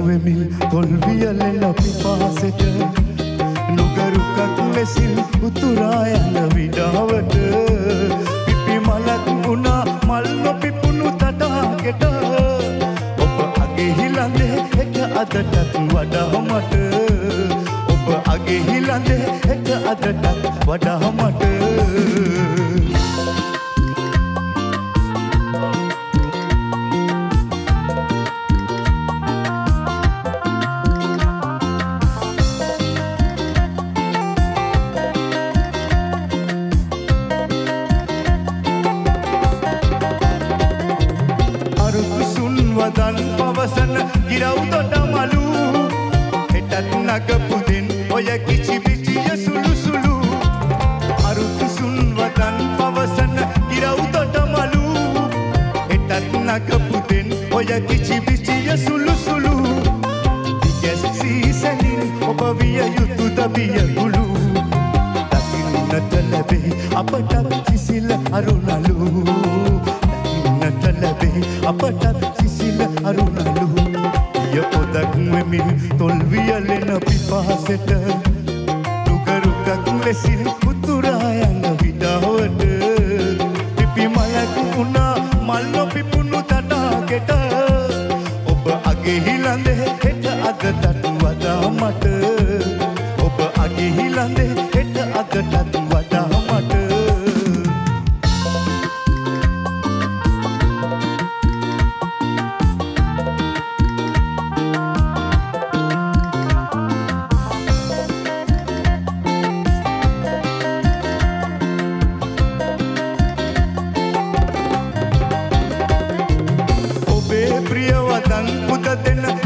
වෙමින් තොල් වියලෙන පිපාසෙට නුගරුකක් ලෙසින් උතුරා යන විඩාවට පිපි මලක් වුණා මල් නොපිපුණු තටාකෙට ඔබ අගේ හිලඳේ එක අදටත් වඩා මට ඔබ අගේ හිලඳේ එක අදටත් වඩා මට වදන් පවසන ගිරව් දොඩ මලු හෙටත් නගපුදින් ඔය කිචි පිචිය සුළු සුළු අරුත් සුන් වදන් පවසන ගිරව් දොඩ මලු හෙටත් නගපුදින් ඔය කිචි පිචිය සුළු සුළු දිගැස් සීසනින් ඔබ විය යුතු දබිය ගුළු දකින්නට ලැබේ අපට සිසිල අරුණලු දකින්නට ලැබේ අපට අරුණලු ය පොදක් වෙමින් තොල් වියලෙන පිපාසෙට නුගරුකක් ලෙසින් උතුරා යන විඩාවට පිපි මලක් වුණා මල් නොපිපුණු තටාකෙට ඔබ අගේ හිලඳේ හෙට අදටත් වඩා මට ඔබ අගේ හිලඳේ හෙට අදටත් වඩා මට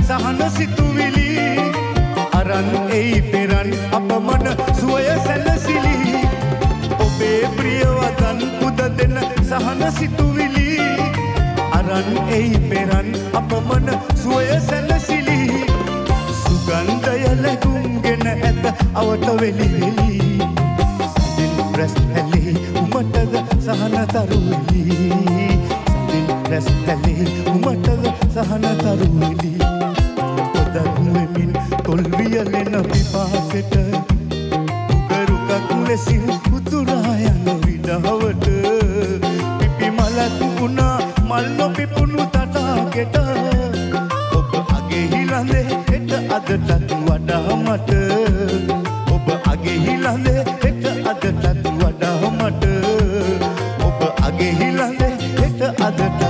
සහන සිතුවිලි අරන් එයි පෙරන් අපමණ සුවය සැලසිලි ඔබේ ප්‍රියවතන් පුද දෙන සහන සිතුවිලි අරන් එයි පෙරන් අපමණ සුවය සැලසිලි සුගන්ධය ලැබුම්ගෙන ඇත අවට වෙලි වෙලි සඳින් රැස් හැලි උමටද සහන තරුවෙලි සඳින් රැස් හැලි උමටද සහන තරුවෙලි වෙමින් තොල් වියලෙන පිපාසෙට නුගරුකක් ලෙසින් උතුරා යන විඩාවට පිපි මලක් වුණා මල් නොපිපුණු තටාකෙට ඔබ අගේ හිලඳේ හෙට අදටත් වඩා මට ඔබ අගේ හිලඳේ හෙට අදටත් වඩා මට ඔබ අගේ හිලඳේ හෙට අදටත්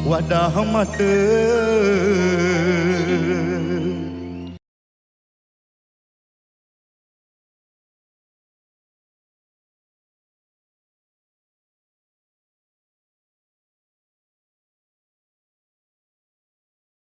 වඩා මට